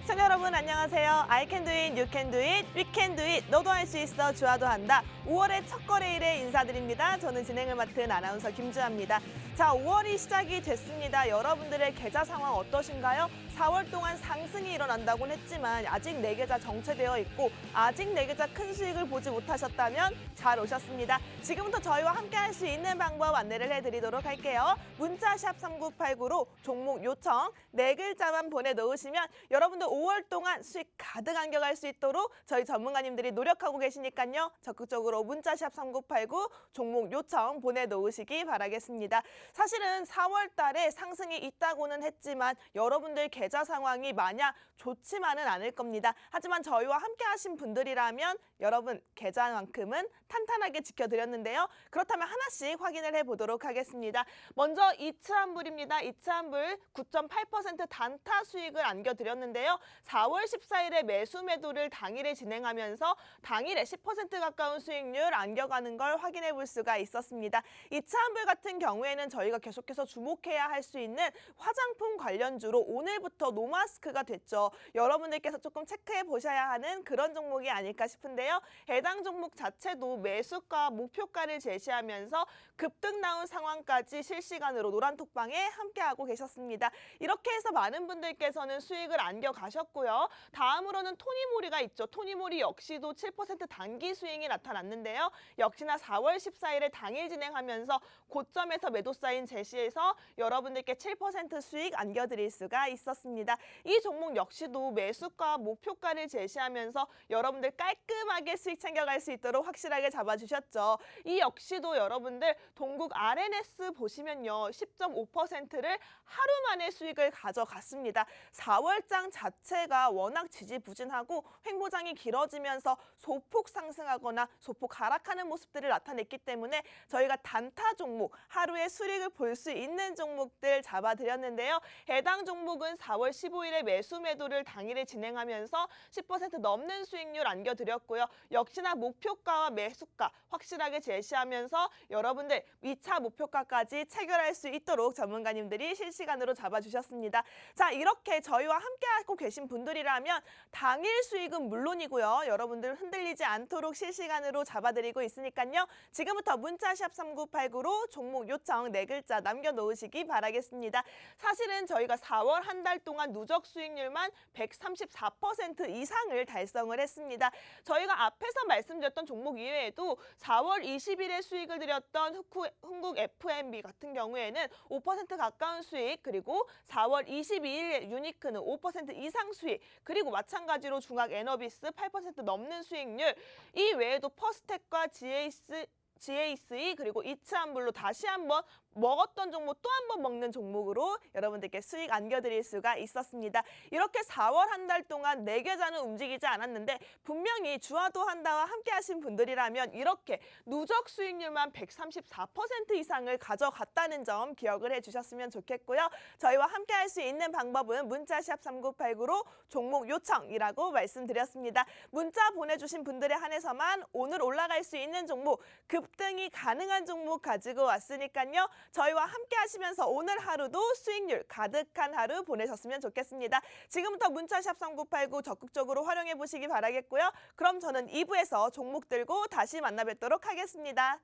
시청자 여러분 안녕하세요. I can do it, you can do it, we can do it. 너도 할 수 있어, 주아도 한다. 5월의 첫 거래일에 인사드립니다. 저는 진행을 맡은 아나운서 김주아입니다. 자, 5월이 시작이 됐습니다. 여러분들의 계좌 상황 어떠신가요? 4월 동안 상승이 일어난다고는 했지만 아직 내 계좌 정체되어 있고 아직 내 계좌 큰 수익을 보지 못하셨다면 잘 오셨습니다. 지금부터 저희와 함께 할 수 있는 방법 안내를 해드리도록 할게요. 문자샵 3989로 종목 요청 4글자만 보내놓으시면 여러분들 5월 동안 수익 가득 안겨갈 수 있도록 저희 전문가님들이 노력하고 계시니까요. 적극적으로 문자샵 3989 종목 요청 보내놓으시기 바라겠습니다. 사실은 4월 달에 상승이 있다고는 했지만 여러분들 계좌 상황이 마냥 좋지만은 않을 겁니다. 하지만 저희와 함께 하신 분들이라면 여러분 계좌만큼은 탄탄하게 지켜드렸는데요. 그렇다면 하나씩 확인을 해보도록 하겠습니다. 먼저 이츠한불입니다. 이츠한불 9.8% 단타 수익을 안겨드렸는데요. 4월 14일에 매수 매도를 당일에 진행하면서 당일에 10% 가까운 수익률 안겨가는 걸 확인해 볼 수가 있었습니다. 이츠한불 같은 경우에는 저희가 계속해서 주목해야 할 수 있는 화장품 관련주로 오늘부터 노마스크가 됐죠. 여러분들께서 조금 체크해 보셔야 하는 그런 종목이 아닐까 싶은데요. 해당 종목 자체도 매수가 목표가를 제시하면서 급등 나온 상황까지 실시간으로 노란톡방에 함께하고 계셨습니다. 이렇게 해서 많은 분들께서는 수익을 안겨가셨고요. 다음으로는 토니모리가 있죠. 토니모리 역시도 7% 단기 수익이 나타났는데요. 역시나 4월 14일에 당일 진행하면서 고점에서 매도 사인 제시해서 여러분들께 7% 수익 안겨드릴 수가 있었습니다. 이 종목 역시도 매수가 목표가를 제시하면서 여러분들 깔끔하게 수익 챙겨갈 수 있도록 확실하게 잡아주셨죠. 이 역시도 여러분들 동국 RNS 보시면요. 10.5%를 하루 만에 수익을 가져갔습니다. 4월장 자체가 워낙 지지부진하고 횡보장이 길어지면서 소폭 상승하거나 소폭 하락하는 모습들을 나타냈기 때문에 저희가 단타 종목, 하루에 수익을 볼 수 있는 종목들 잡아드렸는데요. 해당 종목은 4월 15일에 매수 매도를 당일에 진행하면서 10% 넘는 수익률 안겨드렸고요. 역시나 목표가와 매수가 확실하게 제시하면서 여러분들 2차 목표가까지 체결할 수 있도록 전문가님들이 실시간으로 잡아주셨습니다. 자, 이렇게 저희와 함께하고 계신 분들이라면 당일 수익은 물론이고요. 여러분들 흔들리지 않도록 실시간으로 잡아드리고 있으니까요. 지금부터 문자샵 3989로 종목 요청 4글자 남겨놓으시기 바라겠습니다. 사실은 저희가 4월 한 달 동안 누적 수익률만 134% 이상을 달성을 했습니다. 저희가 앞에서 말씀드렸던 종목 이외에도 4월 20일에 수익을 드렸던 흥국 FMB 같은 경우에는 5% 가까운 수익, 그리고 4월 22일에 유니크는 5% 이상 수익, 그리고 마찬가지로 중학 에너비스 8% 넘는 수익률, 이 외에도 퍼스텍과 GAC 그리고 이츠한불로 다시 한번 먹었던 종목 또 한 번 먹는 종목으로 여러분들께 수익 안겨드릴 수가 있었습니다. 이렇게 4월 한 달 동안 내 계좌는 움직이지 않았는데 분명히 주아도 한다와 함께 하신 분들이라면 이렇게 누적 수익률만 134% 이상을 가져갔다는 점 기억을 해주셨으면 좋겠고요. 저희와 함께 할 수 있는 방법은 문자샵 3989로 종목 요청이라고 말씀드렸습니다. 문자 보내주신 분들에 한해서만 오늘 올라갈 수 있는 종목, 급등이 가능한 종목 가지고 왔으니까요. 저희와 함께 하시면서 오늘 하루도 수익률 가득한 하루 보내셨으면 좋겠습니다. 지금부터 문자샵 3989 적극적으로 활용해 보시기 바라겠고요. 그럼 저는 2부에서 종목 들고 다시 만나 뵙도록 하겠습니다.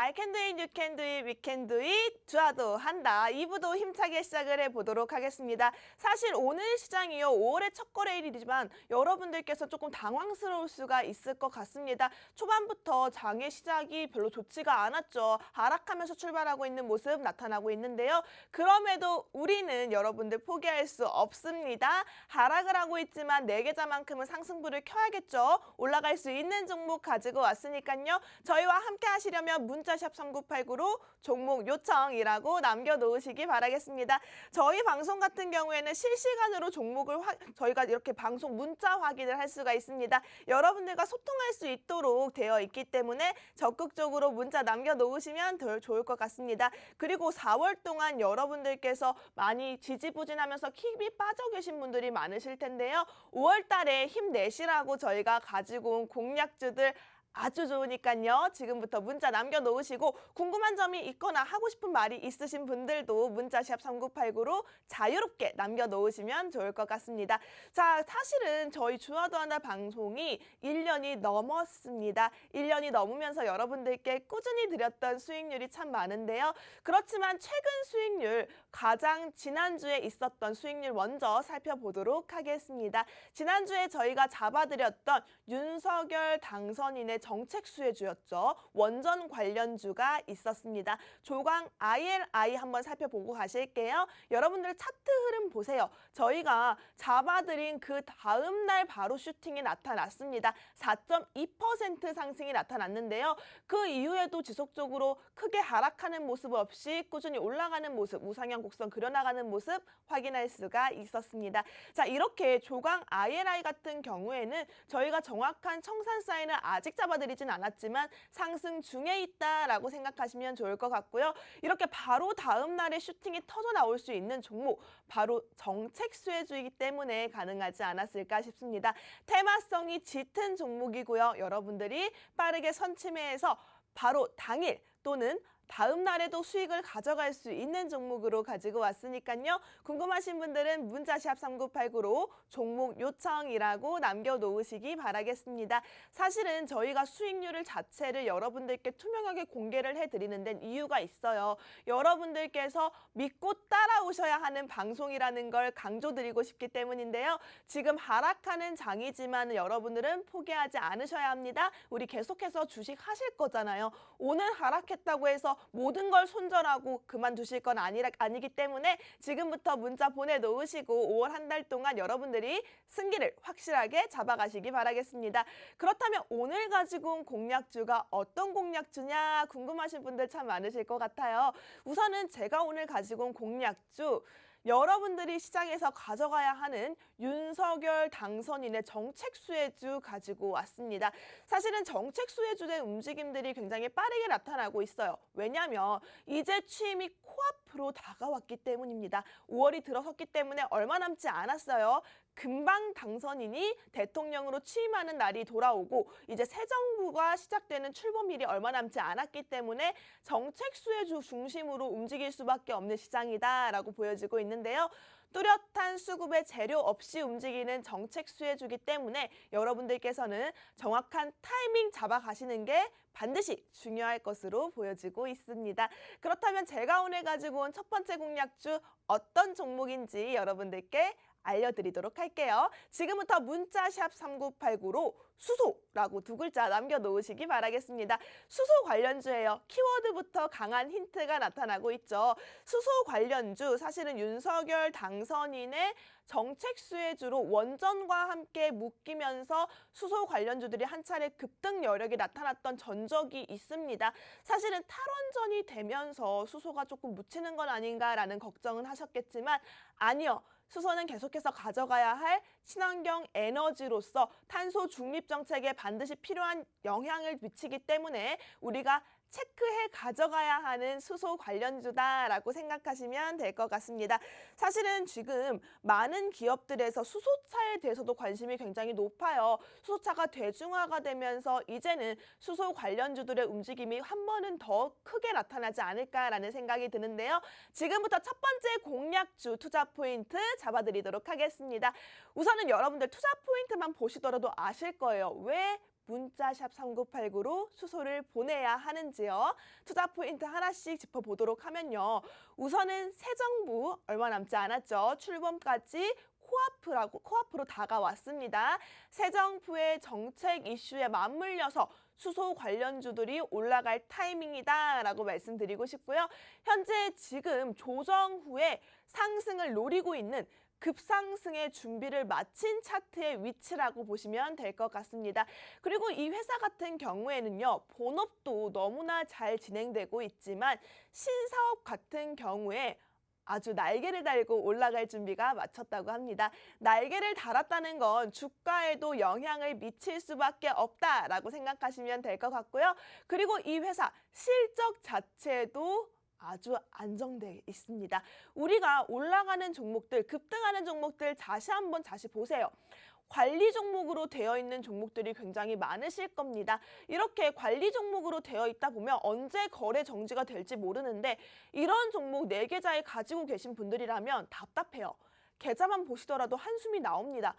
I can do it, you can do it, we can do it, 좋아도 한다. 2부도 힘차게 시작을 해보도록 하겠습니다. 사실 오늘 시장이요, 5월의 첫 거래일이지만 여러분들께서 조금 당황스러울 수가 있을 것 같습니다. 초반부터 장의 시작이 별로 좋지가 않았죠. 하락하면서 출발하고 있는 모습 나타나고 있는데요. 그럼에도 우리는 여러분들 포기할 수 없습니다. 하락을 하고 있지만 4계좌만큼은 상승부를 켜야겠죠. 올라갈 수 있는 종목 가지고 왔으니까요. 저희와 함께 하시려면 문자샵 3989로 종목 요청이라고 남겨놓으시기 바라겠습니다. 저희 방송 같은 경우에는 실시간으로 종목을 저희가 이렇게 방송 문자 확인을 할 수가 있습니다. 여러분들과 소통할 수 있도록 되어 있기 때문에 적극적으로 문자 남겨놓으시면 더 좋을 것 같습니다. 그리고 4월 동안 여러분들께서 많이 지지부진하면서 킥이 빠져 계신 분들이 많으실 텐데요. 5월 달에 힘내시라고 저희가 가지고 온 공략주들 아주 좋으니까요. 지금부터 문자 남겨놓으시고 궁금한 점이 있거나 하고 싶은 말이 있으신 분들도 문자샵 3989로 자유롭게 남겨놓으시면 좋을 것 같습니다. 자, 사실은 저희 주화도 한다 방송이 1년이 넘었습니다. 1년이 넘으면서 여러분들께 꾸준히 드렸던 수익률이 참 많은데요. 그렇지만 최근 수익률, 가장 지난주에 있었던 수익률 먼저 살펴보도록 하겠습니다. 지난주에 저희가 잡아드렸던 윤석열 당선인의 정책 수혜주였죠. 원전 관련주가 있었습니다. 조강 ILI 한번 살펴보고 가실게요. 여러분들 차트 흐름 보세요. 저희가 잡아드린 그 다음 날 바로 슈팅이 나타났습니다. 4.2% 상승이 나타났는데요. 그 이후에도 지속적으로 크게 하락하는 모습 없이 꾸준히 올라가는 모습, 우상향 곡선 그려나가는 모습 확인할 수가 있었습니다. 자, 이렇게 조강 ILI 같은 경우에는 저희가 정확한 청산 사인을 아직 잡아드리진 않았지만 상승 중에 있다라고 생각하시면 좋을 것 같고요. 이렇게 바로 다음 날에 슈팅이 터져 나올 수 있는 종목, 바로 정책 수혜주이기 때문에 가능하지 않았을까 싶습니다. 테마성이 짙은 종목이고요. 여러분들이 빠르게 선침해서 바로 당일 또는 다음 날에도 수익을 가져갈 수 있는 종목으로 가지고 왔으니까요. 궁금하신 분들은 문자샵 3989로 종목 요청이라고 남겨놓으시기 바라겠습니다. 사실은 저희가 수익률을 자체를 여러분들께 투명하게 공개를 해드리는 데는 이유가 있어요. 여러분들께서 믿고 따라오셔야 하는 방송이라는 걸 강조드리고 싶기 때문인데요. 지금 하락하는 장이지만 여러분들은 포기하지 않으셔야 합니다. 우리 계속해서 주식 하실 거잖아요. 오늘 하락했다고 해서 모든 걸 손절하고 그만두실 건 아니기 때문에 지금부터 문자 보내놓으시고 5월 한 달 동안 여러분들이 승기를 확실하게 잡아가시기 바라겠습니다. 그렇다면 오늘 가지고 온 공략주가 어떤 공략주냐 궁금하신 분들 참 많으실 것 같아요. 우선은 제가 오늘 가지고 온 공략주, 여러분들이 시장에서 가져가야 하는 윤석열 당선인의 정책 수혜주 가지고 왔습니다. 사실은 정책 수혜주의 움직임들이 굉장히 빠르게 나타나고 있어요. 왜냐하면 이제 취임이 코앞으로 다가왔기 때문입니다. 5월이 들어섰기 때문에 얼마 남지 않았어요. 금방 당선인이 대통령으로 취임하는 날이 돌아오고 이제 새 정부가 시작되는 출범일이 얼마 남지 않았기 때문에 정책 수혜주 중심으로 움직일 수밖에 없는 시장이다라고 보여지고 있는데요. 뚜렷한 수급의 재료 없이 움직이는 정책 수혜주기 때문에 여러분들께서는 정확한 타이밍 잡아가시는 게 반드시 중요할 것으로 보여지고 있습니다. 그렇다면 제가 오늘 가지고 온 첫 번째 공략주 어떤 종목인지 여러분들께 알려드리도록 할게요. 지금부터 문자샵 3989로 수소라고 2글자 남겨놓으시기 바라겠습니다. 수소 관련주예요. 키워드부터 강한 힌트가 나타나고 있죠. 수소 관련주, 사실은 윤석열 당선인의 정책 수혜주로 원전과 함께 묶이면서 수소 관련주들이 한 차례 급등 여력이 나타났던 전적이 있습니다. 사실은 탈원전이 되면서 수소가 조금 묻히는 건 아닌가라는 걱정은 하셨겠지만 아니요. 수소는 계속해서 가져가야 할 친환경 에너지로서 탄소 중립 정책에 반드시 필요한 영향을 미치기 때문에 우리가 체크해 가져가야 하는 수소 관련주다라고 생각하시면 될 것 같습니다. 사실은 지금 많은 기업들에서 수소차에 대해서도 관심이 굉장히 높아요. 수소차가 대중화가 되면서 이제는 수소 관련주들의 움직임이 한 번은 더 크게 나타나지 않을까라는 생각이 드는데요. 지금부터 첫 번째 공략주 투자 포인트 잡아드리도록 하겠습니다. 우선은 여러분들 투자 포인트만 보시더라도 아실 거예요. 왜 문자샵 3989로 수소를 보내야 하는지요? 투자 포인트 하나씩 짚어보도록 하면요. 우선은 새 정부 얼마 남지 않았죠. 출범까지 코앞으로 다가왔습니다. 새 정부의 정책 이슈에 맞물려서 수소 관련주들이 올라갈 타이밍이다라고 말씀드리고 싶고요. 현재 지금 조정 후에 상승을 노리고 있는 급상승의 준비를 마친 차트의 위치라고 보시면 될 것 같습니다. 그리고 이 회사 같은 경우에는요, 본업도 너무나 잘 진행되고 있지만 신사업 같은 경우에 아주 날개를 달고 올라갈 준비가 마쳤다고 합니다. 날개를 달았다는 건 주가에도 영향을 미칠 수밖에 없다라고 생각하시면 될 것 같고요. 그리고 이 회사 실적 자체도 아주 안정돼 있습니다. 우리가 올라가는 종목들, 급등하는 종목들 다시 보세요. 관리 종목으로 되어 있는 종목들이 굉장히 많으실 겁니다. 이렇게 관리 종목으로 되어 있다 보면 언제 거래 정지가 될지 모르는데 이런 종목 4계좌에 가지고 계신 분들이라면 답답해요. 계좌만 보시더라도 한숨이 나옵니다.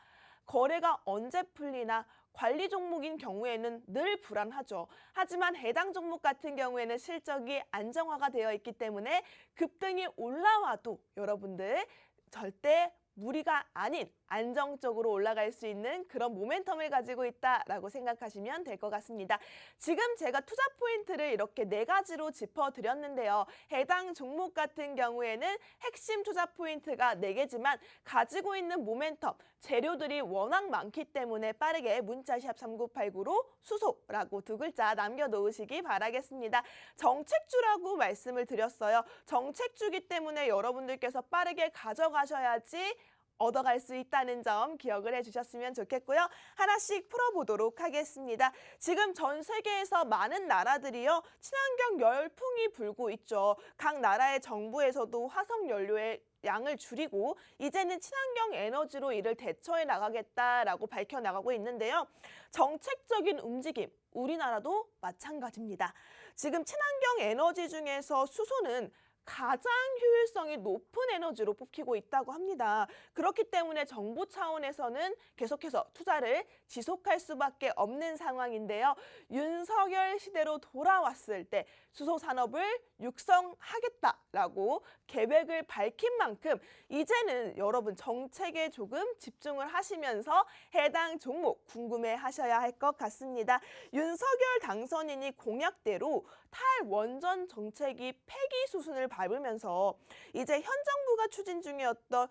거래가 언제 풀리나 관리 종목인 경우에는 늘 불안하죠. 하지만 해당 종목 같은 경우에는 실적이 안정화가 되어 있기 때문에 급등이 올라와도 여러분들 절대 무리가 아닌 안정적으로 올라갈 수 있는 그런 모멘텀을 가지고 있다라고 생각하시면 될 것 같습니다. 지금 제가 투자 포인트를 이렇게 4가지로 짚어드렸는데요. 해당 종목 같은 경우에는 핵심 투자 포인트가 4개지만 가지고 있는 모멘텀, 재료들이 워낙 많기 때문에 빠르게 문자샵 3989로 수소라고 2글자 남겨놓으시기 바라겠습니다. 정책주라고 말씀을 드렸어요. 정책주기 때문에 여러분들께서 빠르게 가져가셔야지 얻어갈 수 있다는 점 기억을 해주셨으면 좋겠고요. 하나씩 풀어보도록 하겠습니다. 지금 전 세계에서 많은 나라들이요, 친환경 열풍이 불고 있죠. 각 나라의 정부에서도 화석연료의 양을 줄이고 이제는 친환경 에너지로 이를 대처해 나가겠다라고 밝혀나가고 있는데요. 정책적인 움직임, 우리나라도 마찬가지입니다. 지금 친환경 에너지 중에서 수소는 가장 효율성이 높은 에너지로 뽑히고 있다고 합니다. 그렇기 때문에 정부 차원에서는 계속해서 투자를 지속할 수밖에 없는 상황인데요. 윤석열 시대로 돌아왔을 때 수소 산업을 육성하겠다라고 계획을 밝힌 만큼 이제는 여러분 정책에 조금 집중을 하시면서 해당 종목 궁금해 하셔야 할 것 같습니다. 윤석열 당선인이 공약대로 탈원전 정책이 폐기 수순을 밟으면서 이제 현 정부가 추진 중이었던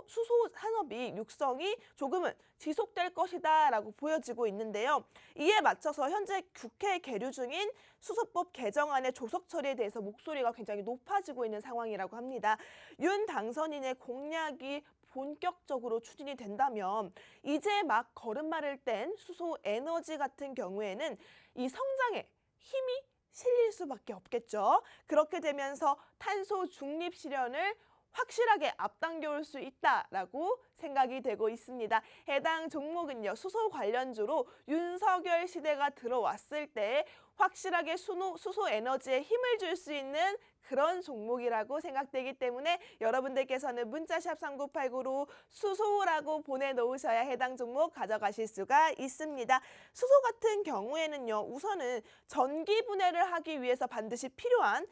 수소 산업이 육성이 조금은 지속될 것이다라고 보여지고 있는데요. 이에 맞춰서 현재 국회에 계류 중인 수소법 개정안의 조속 처리에 대해서 목소리가 굉장히 높아지고 있는 상황이라고 합니다. 윤 당선인의 공약이 본격적으로 추진이 된다면 이제 막 걸음마를 뗀 수소 에너지 같은 경우에는 이 성장에 힘이 실릴 수밖에 없겠죠. 그렇게 되면서 탄소 중립 실현을 확실하게 앞당겨올 수 있다라고 생각이 되고 있습니다. 해당 종목은요, 수소 관련주로 윤석열 시대가 들어왔을 때 확실하게 수소 에너지에 힘을 줄 수 있는 그런 종목이라고 생각되기 때문에 여러분들께서는 문자샵 3989로 수소라고 보내놓으셔야 해당 종목 가져가실 수가 있습니다. 수소 같은 경우에는요, 우선은 전기 분해를 하기 위해서 반드시 필요한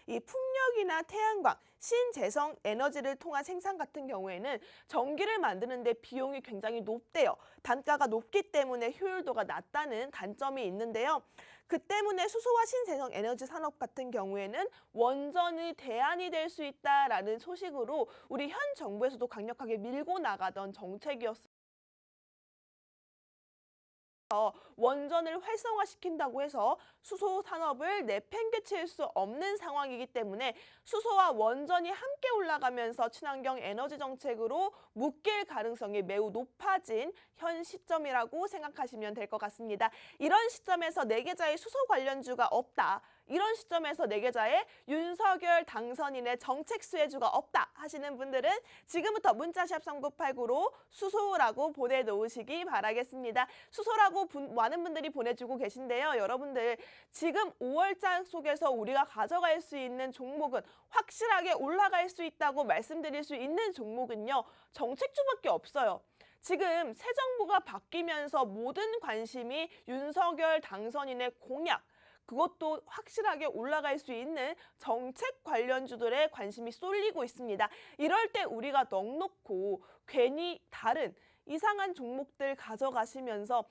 이 풍력이나 태양광, 신재생 에너지를 통한 생산 같은 경우에는 전기를 만드는데 비용이 굉장히 높대요. 단가가 높기 때문에 효율도가 낮다는 단점이 있는데요. 그 때문에 수소와 신재생 에너지 산업 같은 경우에는 원전의 대안이 될 수 있다라는 소식으로 우리 현 정부에서도 강력하게 밀고 나가던 정책이었습니다. 원전을 활성화시킨다고 해서 수소 산업을 내팽개칠 수 없는 상황이기 때문에 수소와 원전이 함께 올라가면서 친환경 에너지 정책으로 묶일 가능성이 매우 높아진 현 시점이라고 생각하시면 될 것 같습니다. 이런 시점에서 4계좌에 수소 관련주가 없다. 이런 시점에서 4계좌에 윤석열 당선인의 정책 수혜주가 없다 하시는 분들은 지금부터 문자샵 3989로 수소라고 보내놓으시기 바라겠습니다. 수소라고 많은 분들이 보내주고 계신데요. 여러분들 지금 5월장 속에서 우리가 가져갈 수 있는 종목은 확실하게 올라갈 수 있다고 말씀드릴 수 있는 종목은요. 정책주밖에 없어요. 지금 새 정부가 바뀌면서 모든 관심이 윤석열 당선인의 공약, 그것도 확실하게 올라갈 수 있는 정책 관련주들의 관심이 쏠리고 있습니다. 이럴 때 우리가 넋놓고 괜히 다른 이상한 종목들 가져가시면서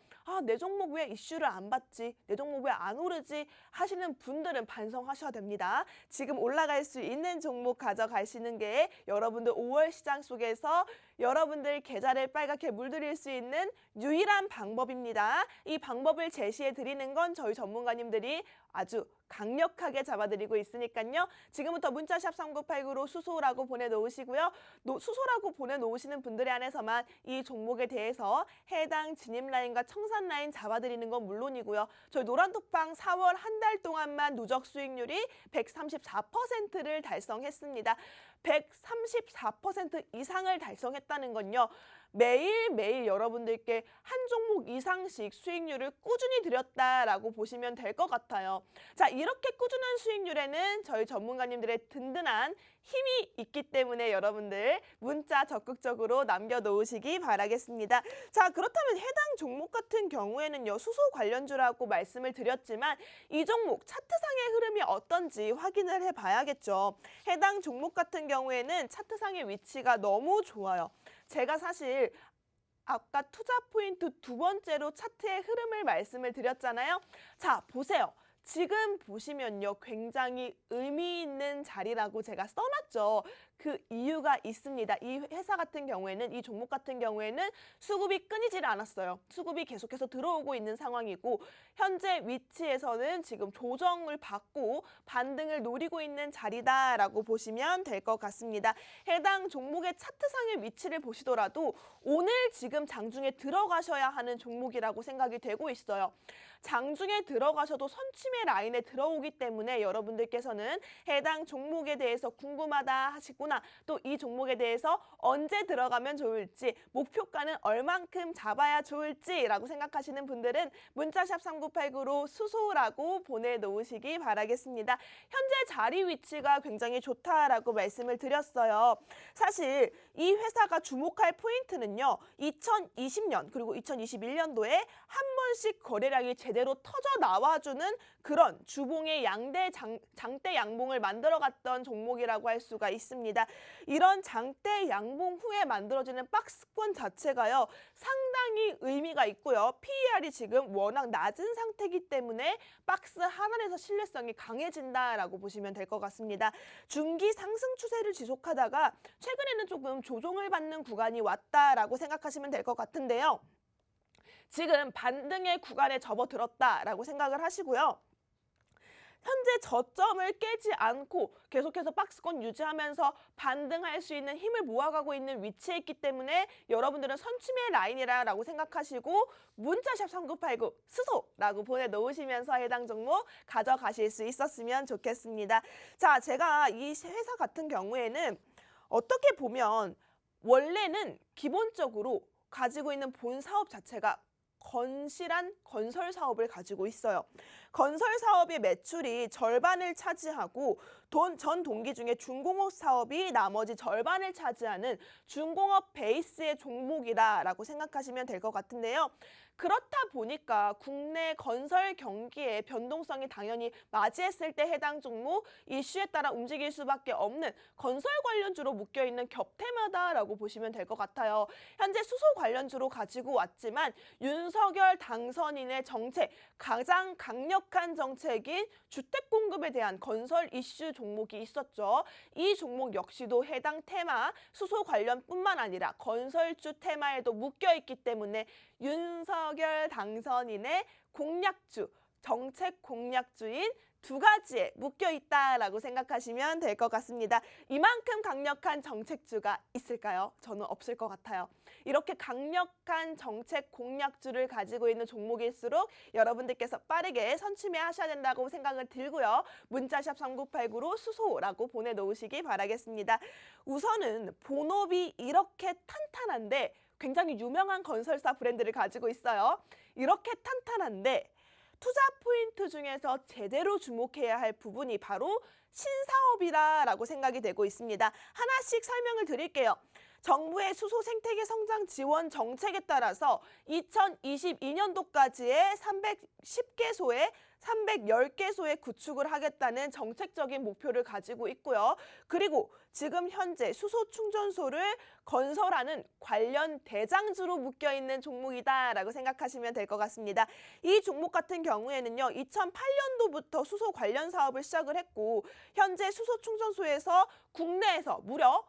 내 종목 왜 이슈를 안 받지? 내 종목 왜 안 오르지? 하시는 분들은 반성하셔야 됩니다. 지금 올라갈 수 있는 종목 가져가시는 게 여러분들 5월 시장 속에서 여러분들 계좌를 빨갛게 물들일 수 있는 유일한 방법입니다. 이 방법을 제시해 드리는 건 저희 전문가님들이 아주 강력하게 잡아드리고 있으니까요. 지금부터 문자샵 3989로 수소라고 보내놓으시고요. 수소라고 보내놓으시는 분들에 한해서만 이 종목에 대해서 해당 진입 라인과 청산 라인 잡아드리는 건 물론이고요. 저희 노란톡방 4월 한 달 동안만 누적 수익률이 134%를 달성했습니다. 134% 이상을 달성했다는 건요. 매일매일 여러분들께 한 종목 이상씩 수익률을 꾸준히 드렸다라고 보시면 될 것 같아요. 자, 이렇게 꾸준한 수익률에는 저희 전문가님들의 든든한 힘이 있기 때문에 여러분들 문자 적극적으로 남겨놓으시기 바라겠습니다. 자, 그렇다면 해당 종목 같은 경우에는요. 수소 관련주라고 말씀을 드렸지만 이 종목 차트상의 흐름이 어떤지 확인을 해봐야겠죠. 해당 종목 같은 경우에는 차트상의 위치가 너무 좋아요. 제가 사실 아까 투자 포인트 두 번째로 차트의 흐름을 말씀을 드렸잖아요. 자, 보세요. 지금 보시면요. 굉장히 의미 있는 자리라고 제가 써놨죠. 그 이유가 있습니다. 이 회사 같은 경우에는, 이 종목 같은 경우에는 수급이 끊이질 않았어요. 수급이 계속해서 들어오고 있는 상황이고 현재 위치에서는 지금 조정을 받고 반등을 노리고 있는 자리다라고 보시면 될 것 같습니다. 해당 종목의 차트상의 위치를 보시더라도 오늘 지금 장중에 들어가셔야 하는 종목이라고 생각이 되고 있어요. 장중에 들어가셔도 선침의 라인에 들어오기 때문에 여러분들께서는 해당 종목에 대해서 궁금하다 하시구나. 또 이 종목에 대해서 언제 들어가면 좋을지, 목표가는 얼만큼 잡아야 좋을지라고 생각하시는 분들은 문자샵 3989로 수소라고 보내놓으시기 바라겠습니다. 현재 자리 위치가 굉장히 좋다라고 말씀을 드렸어요. 사실 이 회사가 주목할 포인트는요. 2020년 그리고 2021년도에 한 번씩 거래량이 제대로 터져 나와주는 그런 주봉의 장대 양봉을 만들어갔던 종목이라고 할 수가 있습니다. 이런 장대 양봉 후에 만들어지는 박스권 자체가요. 상당히 의미가 있고요. PER이 지금 워낙 낮은 상태이기 때문에 박스 하단에서 신뢰성이 강해진다라고 보시면 될 것 같습니다. 중기 상승 추세를 지속하다가 최근에는 조금 조정을 받는 구간이 왔다라고 생각하시면 될 것 같은데요. 지금 반등의 구간에 접어들었다라고 생각을 하시고요. 현재 저점을 깨지 않고 계속해서 박스권 유지하면서 반등할 수 있는 힘을 모아가고 있는 위치에 있기 때문에 여러분들은 선침의 라인이라고 생각하시고 문자샵 3989 수소라고 보내놓으시면서 해당 종목 가져가실 수 있었으면 좋겠습니다. 자, 제가 이 회사 같은 경우에는 어떻게 보면 원래는 기본적으로 가지고 있는 본 사업 자체가 건실한 건설 사업을 가지고 있어요. 건설 사업의 매출이 절반을 차지하고 전 동기 중에 중공업 사업이 나머지 절반을 차지하는 중공업 베이스의 종목이다라고 생각하시면 될 것 같은데요. 그렇다 보니까 국내 건설 경기의 변동성이 당연히 맞이했을 때 해당 종목 이슈에 따라 움직일 수밖에 없는 건설 관련주로 묶여있는 겹테마다라고 보시면 될 것 같아요. 현재 수소 관련주로 가지고 왔지만 윤석열 당선인의 정책, 가장 강력한 정책인 주택 공급에 대한 건설 이슈 종목이 있었죠. 이 종목 역시도 해당 테마, 수소 관련뿐만 아니라 건설주 테마에도 묶여있기 때문에 윤석열 당선인의 공약주, 정책 공약주인 두 가지에 묶여있다라고 생각하시면 될 것 같습니다. 이만큼 강력한 정책주가 있을까요? 저는 없을 것 같아요. 이렇게 강력한 정책 공약주를 가지고 있는 종목일수록 여러분들께서 빠르게 선취매하셔야 된다고 생각을 들고요. 문자샵 3989로 수소라고 보내놓으시기 바라겠습니다. 우선은 본업이 이렇게 탄탄한데 굉장히 유명한 건설사 브랜드를 가지고 있어요. 이렇게 탄탄한데 투자 포인트 중에서 제대로 주목해야 할 부분이 바로 신사업이라고 생각이 되고 있습니다. 하나씩 설명을 드릴게요. 정부의 수소 생태계 성장 지원 정책에 따라서 2022년도까지의 310개소에 310개소의 구축을 하겠다는 정책적인 목표를 가지고 있고요. 그리고 지금 현재 수소 충전소를 건설하는 관련 대장주로 묶여있는 종목이다라고 생각하시면 될 것 같습니다. 이 종목 같은 경우에는요, 2008년도부터 수소 관련 사업을 시작을 했고 현재 수소 충전소에서 국내에서 무려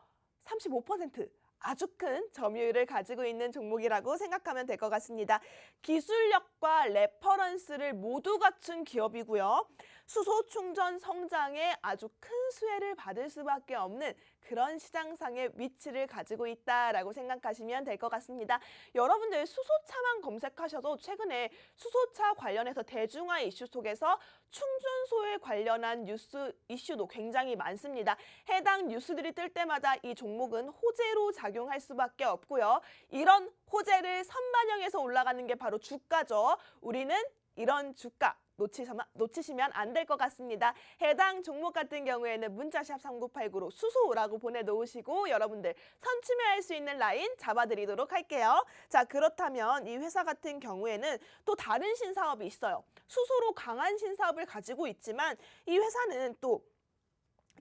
35% 아주 큰 점유율을 가지고 있는 종목이라고 생각하면 될 것 같습니다. 기술력과 레퍼런스를 모두 갖춘 기업이고요. 수소 충전 성장에 아주 큰 수혜를 받을 수밖에 없는 그런 시장상의 위치를 가지고 있다라고 생각하시면 될 것 같습니다. 여러분들 수소차만 검색하셔도 최근에 수소차 관련해서 대중화 이슈 속에서 충전소에 관련한 뉴스 이슈도 굉장히 많습니다. 해당 뉴스들이 뜰 때마다 이 종목은 호재로 작용할 수밖에 없고요. 이런 호재를 선반영해서 올라가는 게 바로 주가죠. 우리는 이런 주가 놓치시면 안 될 것 같습니다. 해당 종목 같은 경우에는 문자샵 3989로 수소라고 보내놓으시고 여러분들 선취매할 수 있는 라인 잡아드리도록 할게요. 자, 그렇다면 이 회사 같은 경우에는 또 다른 신사업이 있어요. 수소로 강한 신사업을 가지고 있지만 이 회사는 또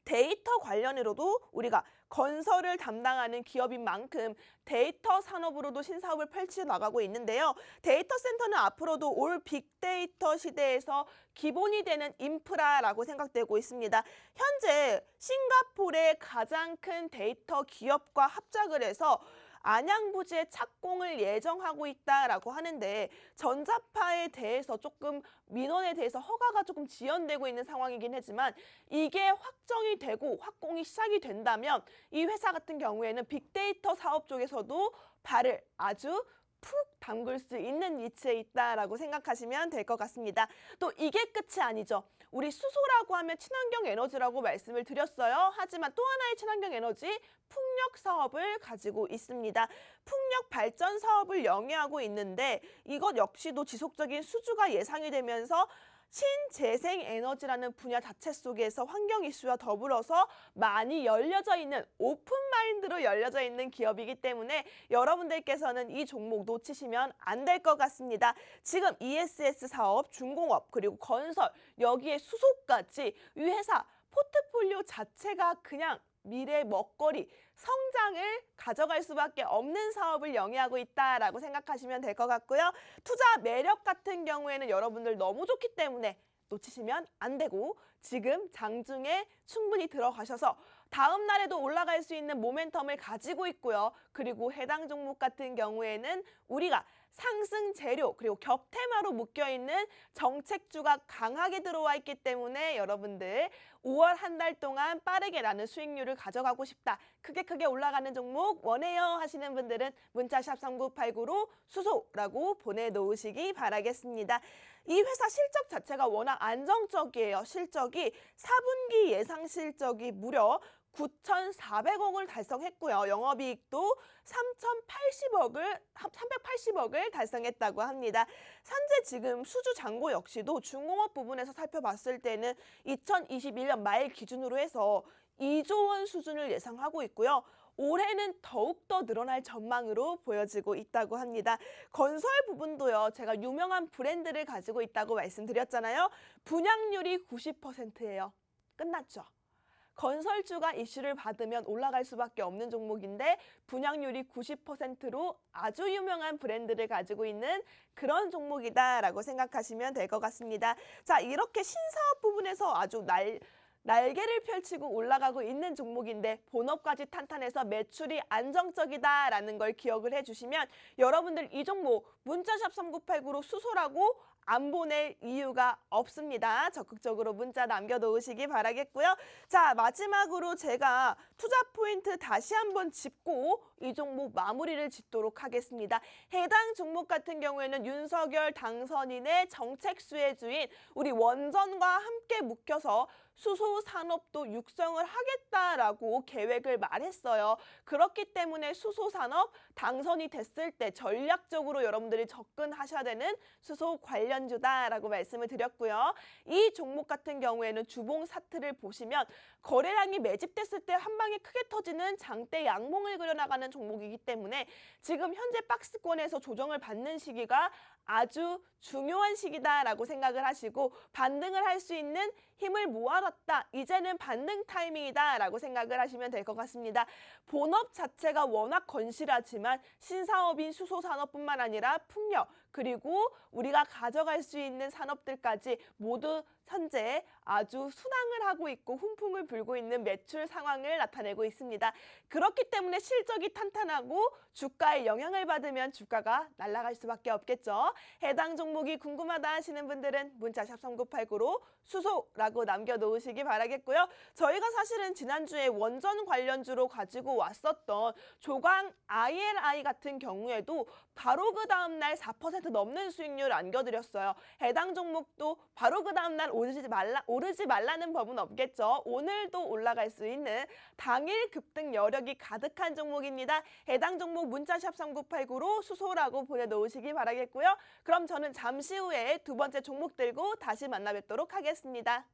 데이터 관련으로도 우리가 건설을 담당하는 기업인 만큼 데이터 산업으로도 신사업을 펼쳐 나가고 있는데요. 데이터 센터는 앞으로도 올 빅데이터 시대에서 기본이 되는 인프라라고 생각되고 있습니다. 현재 싱가포르의 가장 큰 데이터 기업과 합작을 해서 안양 부지에 착공을 예정하고 있다라고 하는데 전자파에 대해서 조금 민원에 대해서 허가가 조금 지연되고 있는 상황이긴 하지만 이게 확정이 되고 확공이 시작이 된다면 이 회사 같은 경우에는 빅데이터 사업 쪽에서도 발을 아주 푹 담글 수 있는 위치에 있다라고 생각하시면 될 것 같습니다. 또 이게 끝이 아니죠. 우리 수소라고 하면 친환경 에너지라고 말씀을 드렸어요. 하지만 또 하나의 친환경 에너지 풍력 사업을 가지고 있습니다. 풍력 발전 사업을 영위하고 있는데 이것 역시도 지속적인 수주가 예상이 되면서 신재생 에너지라는 분야 자체 속에서 환경 이슈와 더불어서 많이 열려져 있는 오픈 마인드로 열려져 있는 기업이기 때문에 여러분들께서는 이 종목 놓치시면 안 될 것 같습니다. 지금 ESS 사업, 중공업, 그리고 건설, 여기에 수소까지 이 회사 포트폴리오 자체가 그냥 미래 먹거리, 성장을 가져갈 수밖에 없는 사업을 영위하고 있다라고 생각하시면 될 것 같고요. 투자 매력 같은 경우에는 여러분들 너무 좋기 때문에 놓치시면 안 되고 지금 장중에 충분히 들어가셔서 다음 날에도 올라갈 수 있는 모멘텀을 가지고 있고요. 그리고 해당 종목 같은 경우에는 우리가 상승 재료 그리고 겹테마로 묶여있는 정책주가 강하게 들어와 있기 때문에 여러분들 5월 한 달 동안 빠르게 나는 수익률을 가져가고 싶다. 크게 올라가는 종목 원해요 하시는 분들은 문자샵 3989로 수소라고 보내놓으시기 바라겠습니다. 이 회사 실적 자체가 워낙 안정적이에요. 실적이 4분기 예상 실적이 무려 9,400억을 달성했고요. 영업이익도 380억을 달성했다고 합니다. 현재 지금 수주 잔고 역시도 중공업 부분에서 살펴봤을 때는 2021년 말 기준으로 해서 2조 원 수준을 예상하고 있고요. 올해는 더욱더 늘어날 전망으로 보여지고 있다고 합니다. 건설 부분도요. 제가 유명한 브랜드를 가지고 있다고 말씀드렸잖아요. 분양률이 90%예요. 끝났죠. 건설주가 이슈를 받으면 올라갈 수밖에 없는 종목인데 분양률이 90%로 아주 유명한 브랜드를 가지고 있는 그런 종목이다라고 생각하시면 될 것 같습니다. 자, 이렇게 신사업 부분에서 아주 날개를 펼치고 올라가고 있는 종목인데 본업까지 탄탄해서 매출이 안정적이다라는 걸 기억을 해주시면 여러분들 이 종목 문자샵 3989로 수소라고 안 보낼 이유가 없습니다. 적극적으로 문자 남겨놓으시기 바라겠고요. 자, 마지막으로 제가 투자 포인트 다시 한번 짚고 이 종목 마무리를 짓도록 하겠습니다. 해당 종목 같은 경우에는 윤석열 당선인의 정책 수혜주인 우리 원전과 함께 묶여서 수소 산업도 육성을 하겠다라고 계획을 말했어요. 그렇기 때문에 수소 산업 당선이 됐을 때 전략적으로 여러분들이 접근하셔야 되는 수소 관련주다라고 말씀을 드렸고요. 이 종목 같은 경우에는 주봉 차트를 보시면 거래량이 매집됐을 때 한 방에 크게 터지는 장대 양봉을 그려나가는 종목이기 때문에 지금 현재 박스권에서 조정을 받는 시기가 아주 중요한 시기다라고 생각을 하시고 반등을 할 수 있는 힘을 모아놨다. 이제는 반등 타이밍이다라고 생각을 하시면 될 것 같습니다. 본업 자체가 워낙 건실하지만 신사업인 수소산업뿐만 아니라 풍력 그리고 우리가 가져갈 수 있는 산업들까지 모두 현재 아주 순항을 하고 있고 훈풍을 불고 있는 매출 상황을 나타내고 있습니다. 그렇기 때문에 실적이 탄탄하고 주가에 영향을 받으면 주가가 날아갈 수밖에 없겠죠. 해당 종목이 궁금하다 하시는 분들은 문자샵 3989로 수소라고 남겨놓으시기 바라겠고요. 저희가 사실은 지난주에 원전 관련주로 가지고 왔었던 조광 ILI 같은 경우에도 바로 그 다음날 4% 넘는 수익률을 안겨드렸어요. 해당 종목도 바로 그 다음날 오르지 말라는 법은 없겠죠. 오늘도 올라갈 수 있는 당일 급등 여력이 가득한 종목입니다. 해당 종목 문자샵 3989로 수소라고 보내놓으시기 바라겠고요. 그럼 저는 잠시 후에 두 번째 종목 들고 다시 만나 뵙도록 하겠습니다.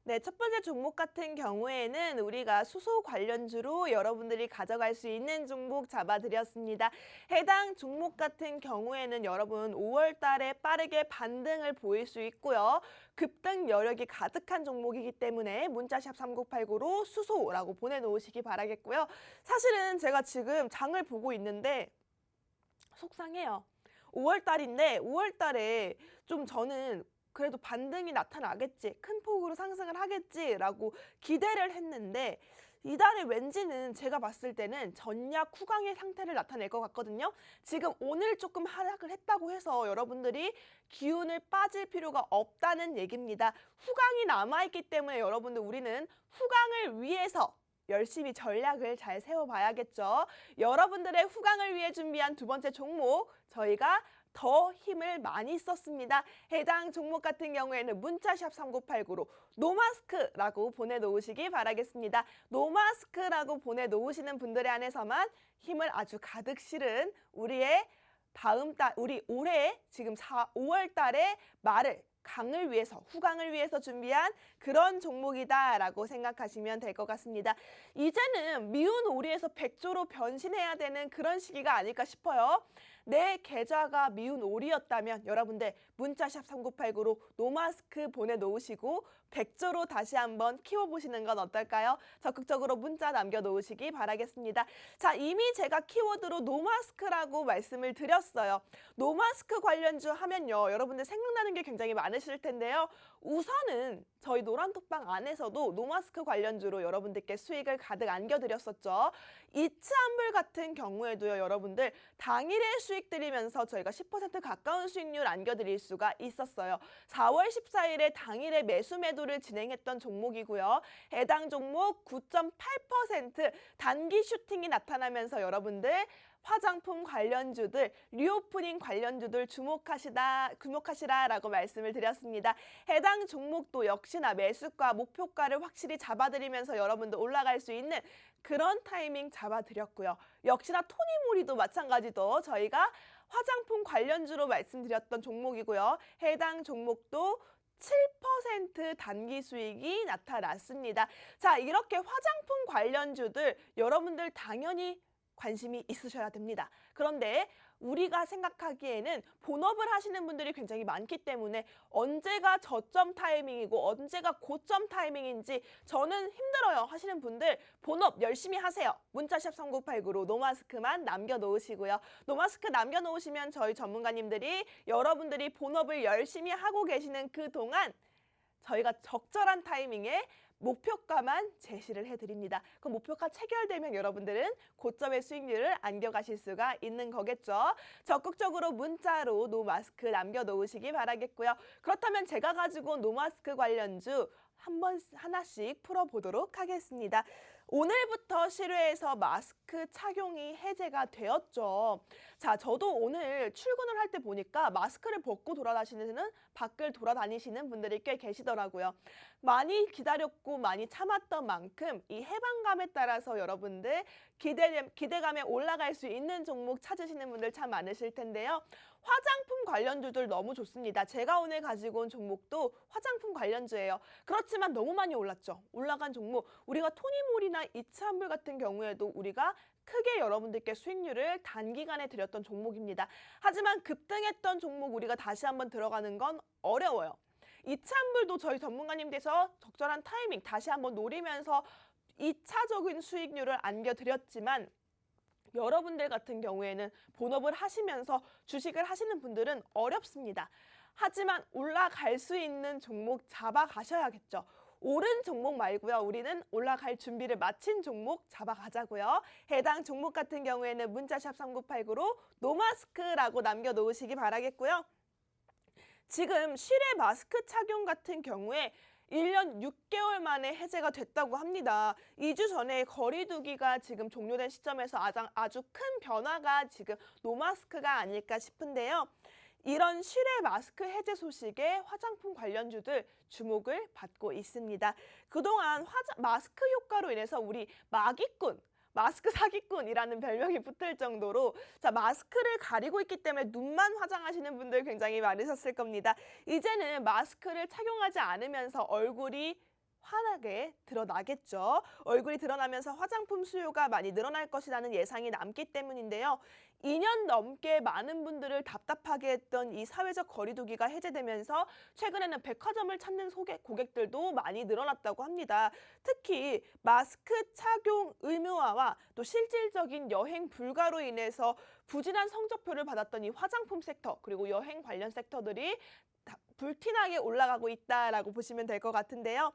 네, 첫 번째 종목 같은 경우에는 우리가 수소 관련주로 여러분들이 가져갈 수 있는 종목 잡아드렸습니다. 해당 종목 같은 경우에는 여러분 5월 달에 빠르게 반등을 보일 수 있고요. 급등 여력이 가득한 종목이기 때문에 문자샵 3989로 수소라고 보내놓으시기 바라겠고요. 사실은 제가 지금 장을 보고 있는데 속상해요. 5월 달인데 5월 달에 좀 저는 그래도 반등이 나타나겠지, 큰 폭으로 상승을 하겠지라고 기대를 했는데 이달에 왠지는 제가 봤을 때는 전약 후강의 상태를 나타낼 것 같거든요. 지금 오늘 조금 하락을 했다고 해서 여러분들이 기운을 빠질 필요가 없다는 얘기입니다. 후강이 남아있기 때문에 여러분들 우리는 후강을 위해서 열심히 전략을 잘 세워봐야겠죠. 여러분들의 후강을 위해 준비한 두 번째 종목 저희가 더 힘을 많이 썼습니다. 해당 종목 같은 경우에는 문자샵 3989로 노마스크라고 보내놓으시기 바라겠습니다. 노마스크라고 보내놓으시는 분들에 한해서만 힘을 아주 가득 실은 우리의 우리 올해 지금 5월 달에 말을 강을 위해서, 후강을 위해서 준비한 그런 종목이다라고 생각하시면 될 것 같습니다. 이제는 미운 오리에서 백조로 변신해야 되는 그런 시기가 아닐까 싶어요. 내 계좌가 미운 오리였다면 여러분들 문자샵 3989로 노마스크 보내놓으시고 백조로 다시 한번 키워보시는 건 어떨까요? 적극적으로 문자 남겨놓으시기 바라겠습니다. 자, 이미 제가 키워드로 노마스크라고 말씀을 드렸어요. 노마스크 관련주 하면요, 여러분들 생각나는 게 굉장히 많으실 텐데요. 우선은 저희 노란톡방 안에서도 노마스크 관련주로 여러분들께 수익을 가득 안겨드렸었죠. 이츠한불 같은 경우에도요, 여러분들 당일에 수익 드리면서 저희가 10% 가까운 수익률 안겨드릴 수가 있었어요. 4월 14일에 당일에 매수 매도를 진행했던 종목이고요. 해당 종목 9.8% 단기 슈팅이 나타나면서 여러분들 화장품 관련주들, 리오프닝 관련주들 주목하시라라고 말씀을 드렸습니다. 해당 종목도 역시나 매수가, 목표가를 확실히 잡아드리면서 여러분들 올라갈 수 있는 그런 타이밍 잡아드렸고요. 역시나 토니모리도 마찬가지로 저희가 화장품 관련주로 말씀드렸던 종목이고요. 해당 종목도 7% 단기 수익이 나타났습니다. 자, 이렇게 화장품 관련주들 여러분들 당연히 관심이 있으셔야 됩니다. 그런데 우리가 생각하기에는 본업을 하시는 분들이 굉장히 많기 때문에 언제가 저점 타이밍이고 언제가 고점 타이밍인지 저는 힘들어요 하시는 분들 본업 열심히 하세요. 문자샵 3989로 노마스크만 남겨놓으시고요. 노마스크 남겨놓으시면 저희 전문가님들이 여러분들이 본업을 열심히 하고 계시는 그 동안 저희가 적절한 타이밍에 목표가만 제시를 해드립니다. 그 목표가 체결되면 여러분들은 고점의 수익률을 안겨가실 수가 있는 거겠죠. 적극적으로 문자로 노마스크 남겨놓으시기 바라겠고요. 그렇다면 제가 가지고 온 노마스크 관련주 하나씩 풀어보도록 하겠습니다. 오늘부터 실외에서 마스크 착용이 해제가 되었죠. 자, 저도 오늘 출근을 할 때 보니까 마스크를 벗고 돌아다니시는, 밖을 돌아다니시는 분들이 꽤 계시더라고요. 많이 기다렸고 많이 참았던 만큼 이 해방감에 따라서 여러분들 기대감에 올라갈 수 있는 종목 찾으시는 분들 참 많으실 텐데요. 화장품 관련주들 너무 좋습니다. 제가 오늘 가지고 온 종목도 화장품 관련주예요. 그렇지만 너무 많이 올랐죠. 올라간 종목, 우리가 토니모리나 이츠한불 같은 경우에도 우리가 크게 여러분들께 수익률을 단기간에 드렸던 종목입니다. 하지만 급등했던 종목 우리가 다시 한번 들어가는 건 어려워요. 이츠한불도 저희 전문가님께서 적절한 타이밍 다시 한번 노리면서 2차적인 수익률을 안겨드렸지만 여러분들 같은 경우에는 본업을 하시면서 주식을 하시는 분들은 어렵습니다. 하지만 올라갈 수 있는 종목 잡아가셔야겠죠. 오른 종목 말고요. 우리는 올라갈 준비를 마친 종목 잡아가자고요. 해당 종목 같은 경우에는 문자샵 3989로 노마스크라고 남겨놓으시기 바라겠고요. 지금 실외 마스크 착용 같은 경우에 1년 6개월 만에 해제가 됐다고 합니다. 2주 전에 거리두기가 지금 종료된 시점에서 아주 큰 변화가 지금 노마스크가 아닐까 싶은데요. 이런 실외 마스크 해제 소식에 화장품 관련주들 주목을 받고 있습니다. 그동안 마스크 효과로 인해서 우리 마기꾼, 마스크 사기꾼이라는 별명이 붙을 정도로 자, 마스크를 가리고 있기 때문에 눈만 화장하시는 분들 굉장히 많으셨을 겁니다. 이제는 마스크를 착용하지 않으면서 얼굴이 환하게 드러나겠죠. 얼굴이 드러나면서 화장품 수요가 많이 늘어날 것이라는 예상이 남기 때문인데요. 2년 넘게 많은 분들을 답답하게 했던 이 사회적 거리두기가 해제되면서 최근에는 백화점을 찾는 고객들도 많이 늘어났다고 합니다. 특히 마스크 착용 의무화와 또 실질적인 여행 불가로 인해서 부진한 성적표를 받았던 이 화장품 섹터 그리고 여행 관련 섹터들이 불티나게 올라가고 있다라고 보시면 될 것 같은데요.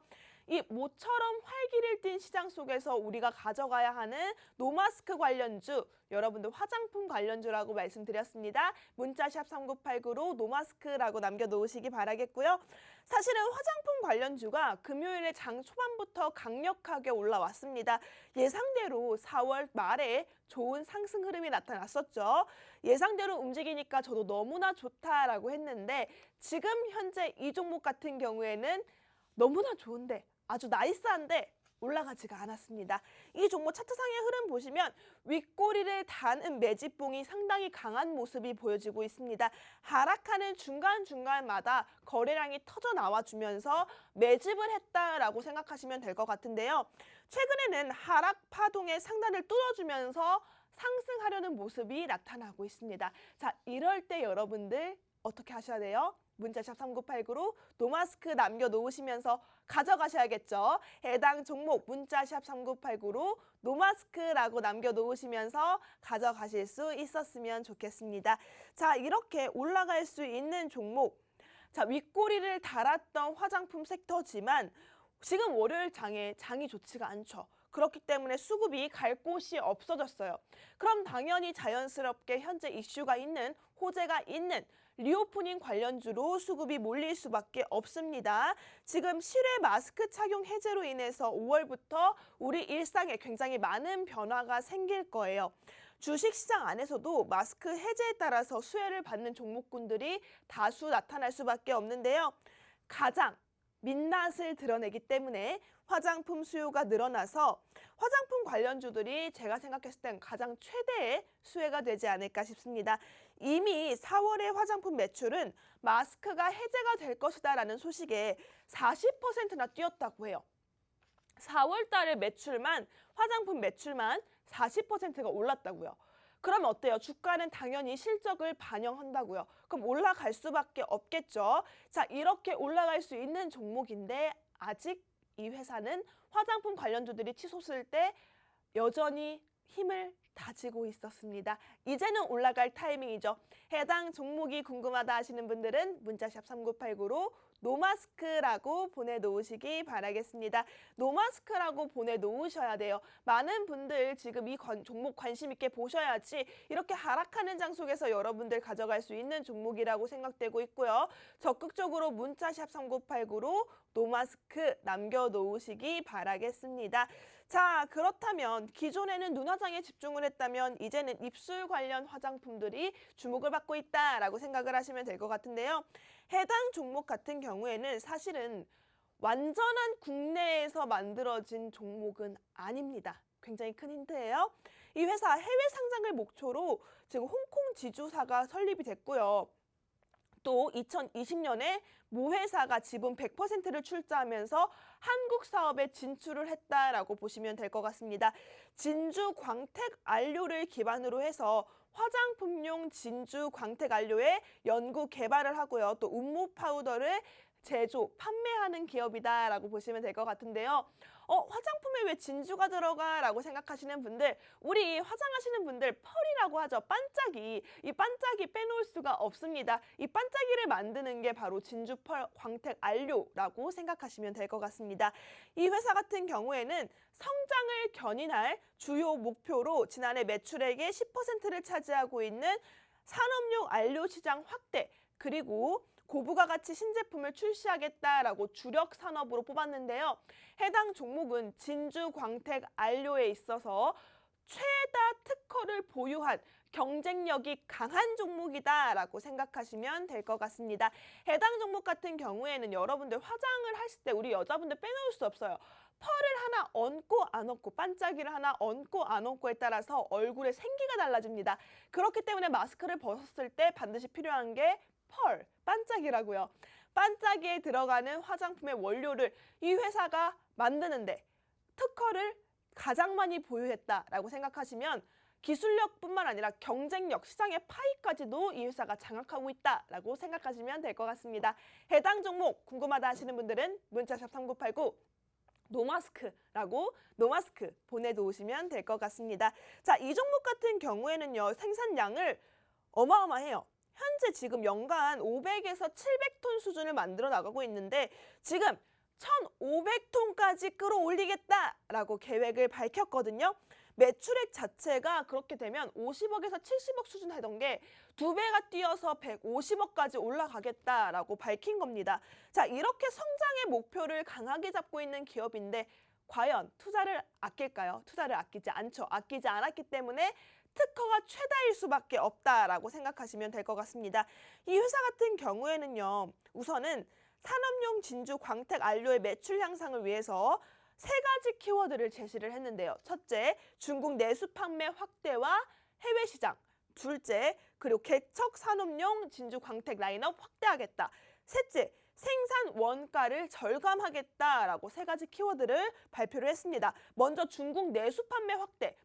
이 모처럼 활기를 띤 시장 속에서 우리가 가져가야 하는 노마스크 관련주, 여러분들 화장품 관련주라고 말씀드렸습니다. 문자샵 3989로 노마스크라고 남겨놓으시기 바라겠고요. 사실은 화장품 관련주가 금요일에 장 초반부터 강력하게 올라왔습니다. 예상대로 4월 말에 좋은 상승 흐름이 나타났었죠. 예상대로 움직이니까 저도 너무나 좋다라고 했는데 지금 현재 이 종목 같은 경우에는 너무나 좋은데 아주 나이스한데 올라가지가 않았습니다. 이 종목 차트상의 흐름 보시면 윗꼬리를 다는 매집봉이 상당히 강한 모습이 보여지고 있습니다. 하락하는 중간중간마다 거래량이 터져 나와주면서 매집을 했다라고 생각하시면 될 것 같은데요. 최근에는 하락 파동의 상단을 뚫어주면서 상승하려는 모습이 나타나고 있습니다. 자, 이럴 때 여러분들 어떻게 하셔야 돼요? 문자샵 3989로 노마스크 남겨놓으시면서 가져가셔야겠죠. 해당 종목 문자샵 3989로 노마스크라고 남겨놓으시면서 가져가실 수 있었으면 좋겠습니다. 자, 이렇게 올라갈 수 있는 종목. 자, 윗꼬리를 달았던 화장품 섹터지만 지금 월요일 장이 좋지가 않죠. 그렇기 때문에 수급이 갈 곳이 없어졌어요. 그럼 당연히 자연스럽게 현재 이슈가 있는, 호재가 있는 리오프닝 관련주로 수급이 몰릴 수밖에 없습니다. 지금 실외 마스크 착용 해제로 인해서 5월부터 우리 일상에 굉장히 많은 변화가 생길 거예요. 주식시장 안에서도 마스크 해제에 따라서 수혜를 받는 종목군들이 다수 나타날 수밖에 없는데요. 가장 민낯을 드러내기 때문에 화장품 수요가 늘어나서 화장품 관련주들이 제가 생각했을 땐 가장 최대의 수혜가 되지 않을까 싶습니다. 이미 4월의 화장품 매출은 마스크가 해제가 될 것이다라는 소식에 40%나 뛰었다고 해요. 4월 달의 매출만, 화장품 매출만 40%가 올랐다고요. 그럼 어때요? 주가는 당연히 실적을 반영한다고요. 그럼 올라갈 수밖에 없겠죠. 자, 이렇게 올라갈 수 있는 종목인데 아직 이 회사는 화장품 관련주들이 치솟을 때 여전히 힘을 다지고 있었습니다. 이제는 올라갈 타이밍이죠. 해당 종목이 궁금하다 하시는 분들은 문자샵 3989로 노마스크라고 보내놓으시기 바라겠습니다. 노마스크라고 보내놓으셔야 돼요. 많은 분들 지금 이 종목 관심 있게 보셔야지 이렇게 하락하는 장 속에서 여러분들 가져갈 수 있는 종목이라고 생각되고 있고요. 적극적으로 문자샵 3989로 노마스크 남겨놓으시기 바라겠습니다. 자, 그렇다면 기존에는 눈화장에 집중을 했다면 이제는 입술 관련 화장품들이 주목을 받고 있다라고 생각을 하시면 될 것 같은데요. 해당 종목 같은 경우에는 사실은 완전한 국내에서 만들어진 종목은 아닙니다. 굉장히 큰 힌트예요. 이 회사 해외 상장을 목표로 지금 홍콩 지주사가 설립이 됐고요. 또 2020년에 모 회사가 지분 100%를 출자하면서 한국 사업에 진출을 했다라고 보시면 될 것 같습니다. 진주 광택 안료를 기반으로 해서 화장품용 진주 광택 안료의 연구 개발을 하고요. 또 음모 파우더를 제조, 판매하는 기업이다라고 보시면 될 것 같은데요. 화장품에 왜 진주가 들어가? 라고 생각하시는 분들, 우리 화장하시는 분들 펄이라고 하죠. 반짝이. 이 반짝이 빼놓을 수가 없습니다. 이 반짝이를 만드는 게 바로 진주 펄 광택 안료라고 생각하시면 될 것 같습니다. 이 회사 같은 경우에는 성장을 견인할 주요 목표로 지난해 매출액의 10%를 차지하고 있는 산업용 안료 시장 확대, 그리고 고부가 가치 신제품을 출시하겠다라고 주력 산업으로 뽑았는데요. 해당 종목은 진주 광택 안료에 있어서 최다 특허를 보유한 경쟁력이 강한 종목이다라고 생각하시면 될 것 같습니다. 해당 종목 같은 경우에는 여러분들 화장을 하실 때 우리 여자분들 빼놓을 수 없어요. 펄을 하나 얹고 안 얹고, 반짝이를 하나 얹고 안 얹고에 따라서 얼굴의 생기가 달라집니다. 그렇기 때문에 마스크를 벗었을 때 반드시 필요한 게 펄, 반짝이라고요. 반짝이에 들어가는 화장품의 원료를 이 회사가 만드는데 특허를 가장 많이 보유했다라고 생각하시면 기술력뿐만 아니라 경쟁력, 시장의 파이까지도 이 회사가 장악하고 있다라고 생각하시면 될 것 같습니다. 해당 종목 궁금하다 하시는 분들은 문자샵 3989 노마스크라고 노마스크 보내놓으시면 될 것 같습니다. 자, 이 종목 같은 경우에는요, 생산량을 어마어마해요. 현재 지금 연간 500에서 700톤 수준을 만들어 나가고 있는데 지금 1,500톤까지 끌어올리겠다라고 계획을 밝혔거든요. 매출액 자체가 그렇게 되면 50억에서 70억 수준 하던 게 2배가 뛰어서 150억까지 올라가겠다라고 밝힌 겁니다. 자, 이렇게 성장의 목표를 강하게 잡고 있는 기업인데 과연 투자를 아낄까요? 투자를 아끼지 않죠. 아끼지 않았기 때문에 특허가 최다일 수밖에 없다라고 생각하시면 될 것 같습니다. 이 회사 같은 경우에는요, 우선은 산업용 진주 광택 안료의 매출 향상을 위해서 3가지 키워드를 제시를 했는데요. 첫째, 중국 내수 판매 확대와 해외 시장. 둘째, 그리고 개척 산업용 진주 광택 라인업 확대하겠다. 셋째, 생산 원가를 절감하겠다라고 3가지 키워드를 발표를 했습니다. 먼저 중국 내수 판매 확대.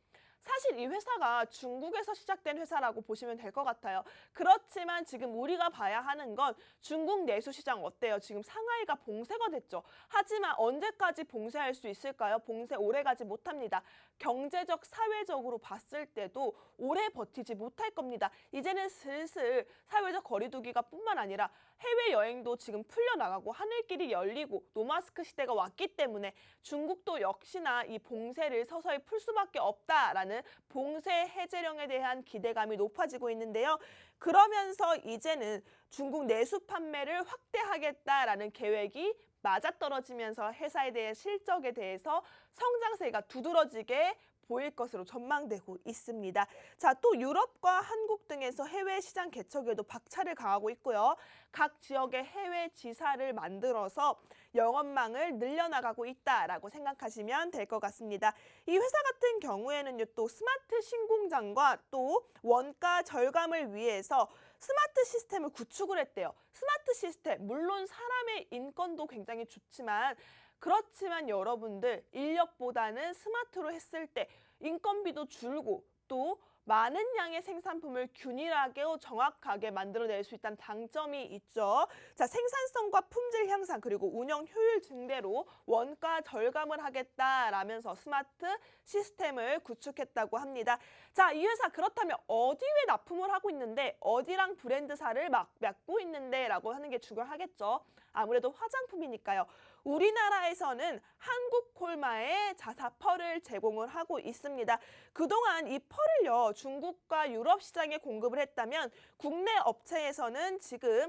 사실 이 회사가 중국에서 시작된 회사라고 보시면 될 것 같아요. 그렇지만 지금 우리가 봐야 하는 건 중국 내수 시장 어때요? 지금 상하이가 봉쇄가 됐죠. 하지만 언제까지 봉쇄할 수 있을까요? 봉쇄 오래 가지 못합니다. 경제적, 사회적으로 봤을 때도 오래 버티지 못할 겁니다. 이제는 슬슬 사회적 거리두기가 뿐만 아니라 해외여행도 지금 풀려나가고 하늘길이 열리고 노마스크 시대가 왔기 때문에 중국도 역시나 이 봉쇄를 서서히 풀 수밖에 없다라는 봉쇄 해제령에 대한 기대감이 높아지고 있는데요. 그러면서 이제는 중국 내수 판매를 확대하겠다라는 계획이 맞아떨어지면서 회사에 대해 실적에 대해서 성장세가 두드러지게 보일 것으로 전망되고 있습니다. 자, 또 유럽과 한국 등에서 해외 시장 개척에도 박차를 가하고 있고요. 각 지역의 해외 지사를 만들어서 영업망을 늘려나가고 있다라고 생각하시면 될 것 같습니다. 이 회사 같은 경우에는요, 또 스마트 신공장과 또 원가 절감을 위해서 스마트 시스템을 구축을 했대요. 스마트 시스템, 물론 사람의 인건도 굉장히 좋지만 그렇지만 여러분들 인력보다는 스마트로 했을 때 인건비도 줄고 또 많은 양의 생산품을 균일하게 정확하게 만들어낼 수 있다는 장점이 있죠. 자, 생산성과 품질 향상 그리고 운영 효율 증대로 원가 절감을 하겠다라면서 스마트 시스템을 구축했다고 합니다. 자, 이 회사 그렇다면 어디에 납품을 하고 있는데 어디랑 브랜드사를 막 맡고 있는데 라고 하는 게 중요하겠죠. 아무래도 화장품이니까요. 우리나라에서는 한국콜마에 자사 펄을 제공을 하고 있습니다. 그동안 이 펄을요, 중국과 유럽 시장에 공급을 했다면 국내 업체에서는 지금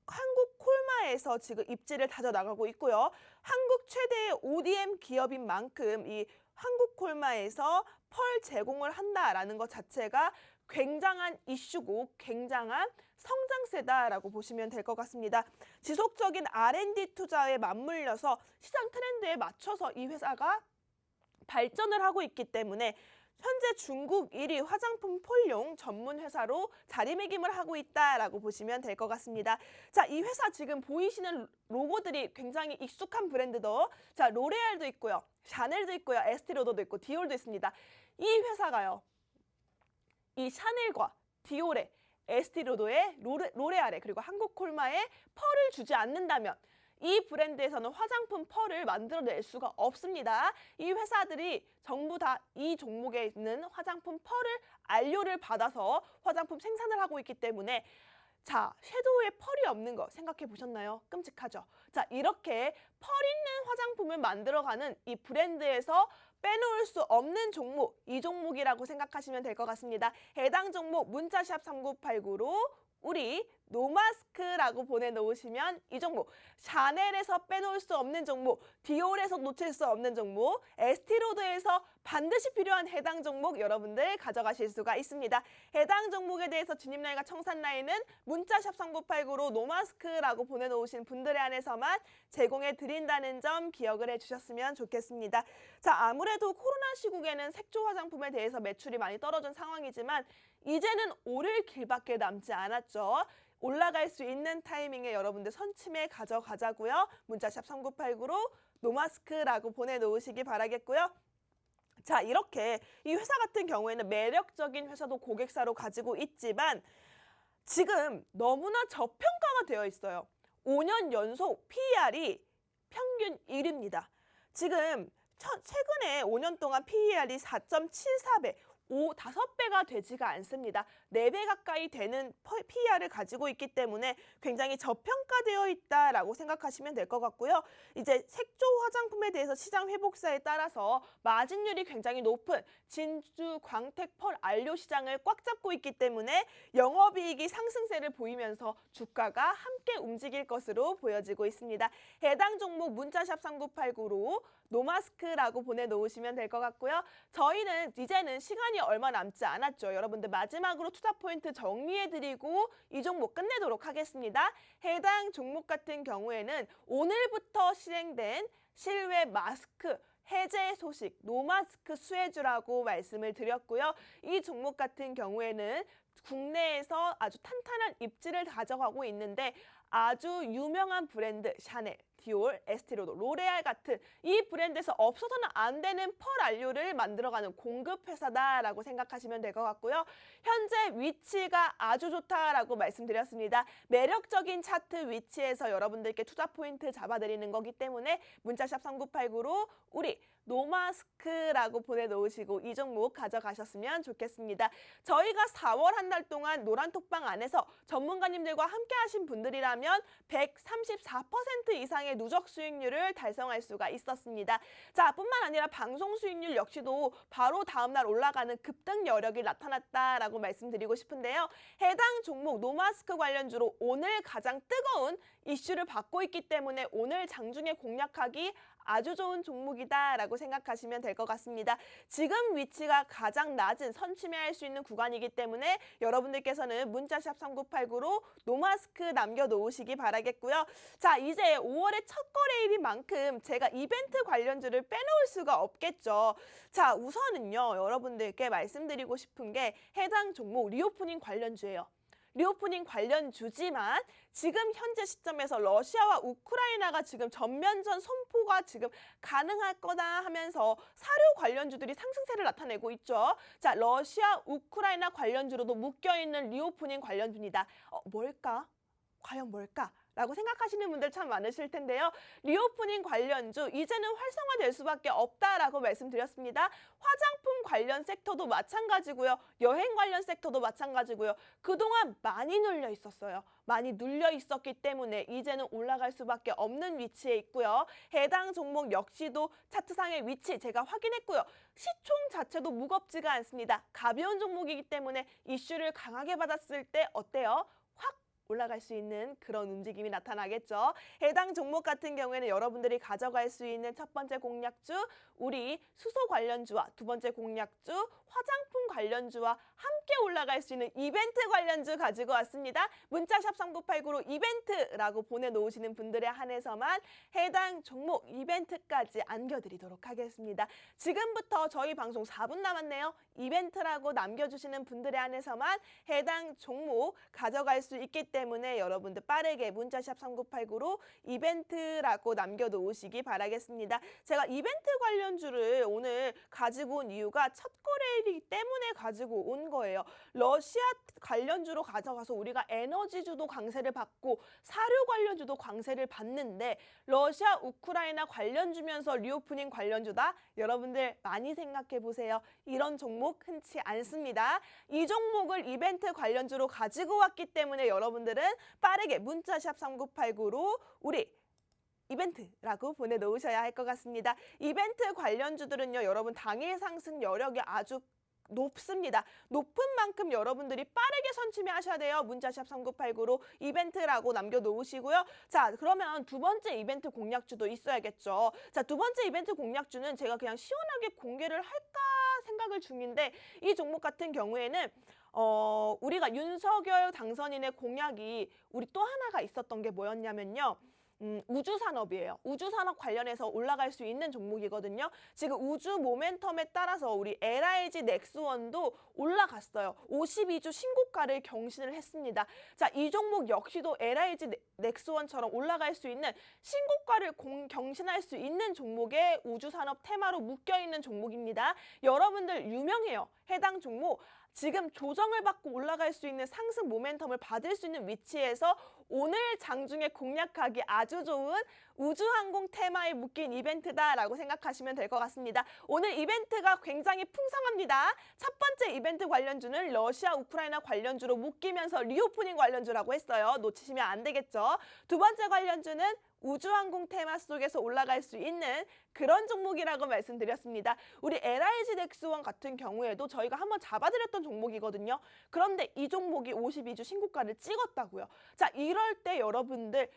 한국콜마에서 지금 입지를 다져 나가고 있고요. 한국 최대의 ODM 기업인 만큼 이 한국콜마에서 펄 제공을 한다라는 것 자체가 굉장한 이슈고 굉장한 성장세다라고 보시면 될 것 같습니다. 지속적인 R&D 투자에 맞물려서 시장 트렌드에 맞춰서 이 회사가 발전을 하고 있기 때문에 현재 중국 1위 화장품 폴용 전문 회사로 자리매김을 하고 있다라고 보시면 될 것 같습니다. 자, 이 회사 지금 보이시는 로고들이 굉장히 익숙한 브랜드도 자, 로레알도 있고요. 샤넬도 있고요. 에스티로더도 있고 디올도 있습니다. 이 회사가요. 이 샤넬과 디올의 에스티로더의 로레알에 그리고 한국콜마에 펄을 주지 않는다면 이 브랜드에서는 화장품 펄을 만들어낼 수가 없습니다. 이 회사들이 전부 다 이 종목에 있는 화장품 펄을 안료를 받아서 화장품 생산을 하고 있기 때문에 자, 섀도우에 펄이 없는 거 생각해 보셨나요? 끔찍하죠? 자, 이렇게 펄 있는 화장품을 만들어가는 이 브랜드에서 빼놓을 수 없는 종목, 이 종목이라고 생각하시면 될 것 같습니다. 해당 종목 문자샵 3989로 우리 노마스크라고 보내놓으시면 이 종목, 샤넬에서 빼놓을 수 없는 종목, 디올에서 놓칠 수 없는 종목, 에스티로더에서 반드시 필요한 해당 종목 여러분들 가져가실 수가 있습니다. 해당 종목에 대해서 진입라인과 청산라인은 문자샵 3989로 노마스크라고 보내놓으신 분들에 한해서만 제공해 드린다는 점 기억을 해주셨으면 좋겠습니다. 자, 아무래도 코로나 시국에는 색조 화장품에 대해서 매출이 많이 떨어진 상황이지만 이제는 오를 길밖에 남지 않았죠. 올라갈 수 있는 타이밍에 여러분들 선침해 가져가자고요. 문자샵 3989로 노마스크라고 보내놓으시기 바라겠고요. 자, 이렇게 이 회사 같은 경우에는 매력적인 회사도 고객사로 가지고 있지만 지금 너무나 저평가가 되어 있어요. 5년 연속 PER이 평균 1입니다. 지금 최근에 5년 동안 PER이 4.74배, 5배가 되지가 않습니다. 4배 가까이 되는 PER을 가지고 있기 때문에 굉장히 저평가되어 있다라고 생각하시면 될 것 같고요. 이제 색조 화장품에 대해서 시장 회복세에 따라서 마진율이 굉장히 높은 진주 광택 펄 안료 시장을 꽉 잡고 있기 때문에 영업이익이 상승세를 보이면서 주가가 함께 움직일 것으로 보여지고 있습니다. 해당 종목 문자샵 3989로 노마스크라고 보내놓으시면 될 것 같고요. 저희는 이제는 시간이 얼마 남지 않았죠. 여러분들 마지막으로 투자 포인트 정리해드리고 이 종목 끝내도록 하겠습니다. 해당 종목 같은 경우에는 오늘부터 시행된 실외 마스크 해제 소식 노마스크 수혜주라고 말씀을 드렸고요. 이 종목 같은 경우에는 국내에서 아주 탄탄한 입지를 가져가고 있는데 아주 유명한 브랜드 샤넬, 디올, 에스티로더, 로레알 같은 이 브랜드에서 없어서는 안 되는 펄 안료를 만들어가는 공급 회사다라고 생각하시면 될 것 같고요. 현재 위치가 아주 좋다라고 말씀드렸습니다. 매력적인 차트 위치에서 여러분들께 투자 포인트 잡아드리는 거기 때문에 문자샵 3989로 우리 노마스크라고 보내놓으시고 이 종목 가져가셨으면 좋겠습니다. 저희가 4월 한 달 동안 노란톡방 안에서 전문가님들과 함께 하신 분들이라면 134% 이상의 이상의 누적 수익률을 달성할 수가 있었습니다. 자, 뿐만 아니라 방송 수익률 역시도 바로 다음날 올라가는 급등 여력이 나타났다라고 말씀드리고 싶은데요. 해당 종목 노마스크 관련주로 오늘 가장 뜨거운 이슈를 받고 있기 때문에 오늘 장중에 공략하기 아주 좋은 종목이다라고 생각하시면 될 것 같습니다. 지금 위치가 가장 낮은 선취매할 수 있는 구간이기 때문에 여러분들께서는 문자샵 3989로 노마스크 남겨놓으시기 바라겠고요. 자, 이제 5월의 첫 거래일인 만큼 제가 이벤트 관련주를 빼놓을 수가 없겠죠. 자, 우선은요, 여러분들께 말씀드리고 싶은 게 해당 종목 리오프닝 관련주예요. 리오프닝 관련주지만 지금 현재 시점에서 러시아와 우크라이나가 지금 전면전 선포가 지금 가능할 거다 하면서 사료 관련주들이 상승세를 나타내고 있죠. 자, 러시아, 우크라이나 관련주로도 묶여있는 리오프닝 관련주입니다. 뭘까? 과연 뭘까? 라고 생각하시는 분들 참 많으실 텐데요. 리오프닝 관련주 이제는 활성화될 수밖에 없다라고 말씀드렸습니다. 화장품 관련 섹터도 마찬가지고요. 여행 관련 섹터도 마찬가지고요. 그동안 많이 눌려 있었어요. 많이 눌려 있었기 때문에 이제는 올라갈 수밖에 없는 위치에 있고요. 해당 종목 역시도 차트상의 위치 제가 확인했고요. 시총 자체도 무겁지가 않습니다. 가벼운 종목이기 때문에 이슈를 강하게 받았을 때 어때요? 확 올라갈 수 있는 그런 움직임이 나타나겠죠. 해당 종목 같은 경우에는 여러분들이 가져갈 수 있는 첫 번째 공략주, 우리 수소 관련주와 두 번째 공략주, 화장품 관련주와 함께 올라갈 수 있는 이벤트 관련주 가지고 왔습니다. 문자샵 3989로 이벤트라고 보내놓으시는 분들에 한해서만 해당 종목 이벤트까지 안겨드리도록 하겠습니다. 지금부터 저희 방송 4분 남았네요. 이벤트라고 남겨주시는 분들에 한해서만 해당 종목 가져갈 수 있기 때문에 여러분들 빠르게 문자샵 3989로 이벤트라고 남겨놓으시기 바라겠습니다. 제가 이벤트 관련주를 오늘 가지고 온 이유가 첫 거래일이기 때문에 가지고 온 거예요. 러시아 관련주로 가져가서 우리가 에너지주도 강세를 받고 사료 관련주도 강세를 받는데 러시아, 우크라이나 관련주면서 리오프닝 관련주다? 여러분들 많이 생각해 보세요. 이런 종목 흔치 않습니다. 이 종목을 이벤트 관련주로 가지고 왔기 때문에 여러분들은 빠르게 문자샵 3989로 우리 이벤트라고 보내놓으셔야 할 것 같습니다. 이벤트 관련주들은요, 여러분 당일 상승 여력이 아주 높습니다. 높은 만큼 여러분들이 빠르게 선취매 하셔야 돼요. 문자샵 3989로 이벤트라고 남겨놓으시고요. 자, 그러면 두 번째 이벤트 공략주도 있어야겠죠. 자, 두 번째 이벤트 공략주는 제가 그냥 시원하게 공개를 할까 생각을 중인데 이 종목 같은 경우에는 우리가 윤석열 당선인의 공약이 우리 또 하나가 있었던 게 뭐였냐면요. 우주산업이에요. 우주산업 관련해서 올라갈 수 있는 종목이거든요. 지금 우주 모멘텀에 따라서 우리 LIG 넥스원도 올라갔어요. 52주 신고가를 경신을 했습니다. 자, 이 종목 역시도 LIG 넥스원처럼 올라갈 수 있는 신고가를 경신할 수 있는 종목의 우주산업 테마로 묶여있는 종목입니다. 여러분들 유명해요. 해당 종목 지금 조정을 받고 올라갈 수 있는 상승 모멘텀을 받을 수 있는 위치에서 오늘 장중에 공략하기 아주 좋은 우주항공 테마에 묶인 이벤트다라고 생각하시면 될 것 같습니다. 오늘 이벤트가 굉장히 풍성합니다. 첫 번째 이벤트 관련주는 러시아, 우크라이나 관련주로 묶이면서 리오프닝 관련주라고 했어요. 놓치시면 안 되겠죠. 두 번째 관련주는 우주항공 테마 속에서 올라갈 수 있는 그런 종목이라고 말씀드렸습니다. 우리 LIG 넥스원 같은 경우에도 저희가 한번 잡아드렸던 종목이거든요. 그런데 이 종목이 52주 신고가를 찍었다고요. 자, 이럴 때 여러분들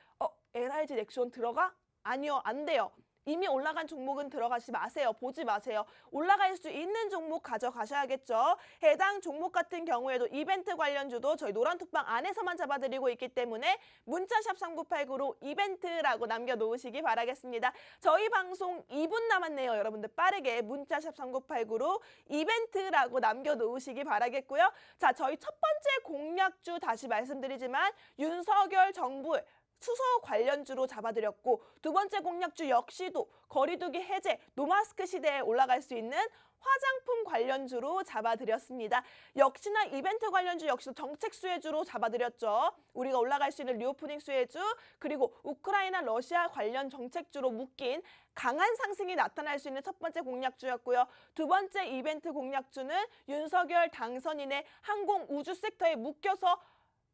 LIG 넥스원 들어가? 아니요, 안 돼요. 이미 올라간 종목은 들어가지 마세요. 보지 마세요. 올라갈 수 있는 종목 가져가셔야겠죠. 해당 종목 같은 경우에도 이벤트 관련주도 저희 노란톡방 안에서만 잡아드리고 있기 때문에 문자샵 3989로 이벤트라고 남겨놓으시기 바라겠습니다. 저희 방송 2분 남았네요. 여러분들 빠르게 문자샵 3989로 이벤트라고 남겨놓으시기 바라겠고요. 자, 저희 첫 번째 공략주 다시 말씀드리지만 윤석열 정부의 수소 관련주로 잡아드렸고 두 번째 공략주 역시도 거리두기 해제, 노마스크 시대에 올라갈 수 있는 화장품 관련주로 잡아드렸습니다. 역시나 이벤트 관련주 역시도 정책 수혜주로 잡아드렸죠. 우리가 올라갈 수 있는 리오프닝 수혜주 그리고 우크라이나, 러시아 관련 정책주로 묶인 강한 상승이 나타날 수 있는 첫 번째 공략주였고요. 두 번째 이벤트 공략주는 윤석열 당선인의 항공 우주 섹터에 묶여서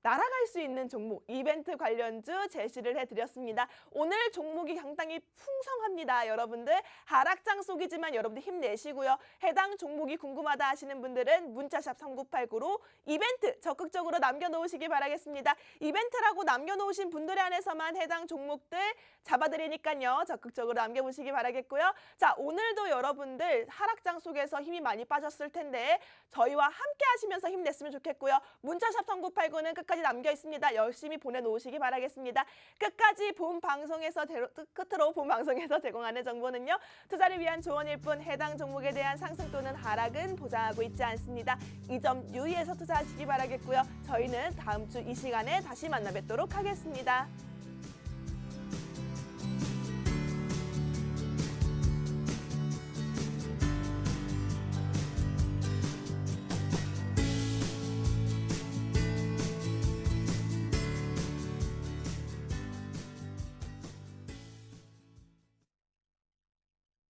날아갈 수 있는 종목, 이벤트 관련주 제시를 해드렸습니다. 오늘 종목이 상당히 풍성합니다. 여러분들 하락장 속이지만 여러분들 힘내시고요. 해당 종목이 궁금하다 하시는 분들은 문자샵 3989로 이벤트 적극적으로 남겨놓으시기 바라겠습니다. 이벤트라고 남겨놓으신 분들에 한해서만 해당 종목들 잡아드리니까요. 적극적으로 남겨보시기 바라겠고요. 자, 오늘도 여러분들 하락장 속에서 힘이 많이 빠졌을 텐데 저희와 함께 하시면서 힘냈으면 좋겠고요. 문자샵 3989는 끝까지 남겨 있습니다. 열심히 보내놓으시기 바라겠습니다. 끝까지 끝으로 본 방송에서 제공하는 정보는요. 투자를 위한 조언일 뿐 해당 종목에 대한 상승 또는 하락은 보장하고 있지 않습니다. 이 점 유의해서 투자하시기 바라겠고요. 저희는 다음 주 이 시간에 다시 만나 뵙도록 하겠습니다.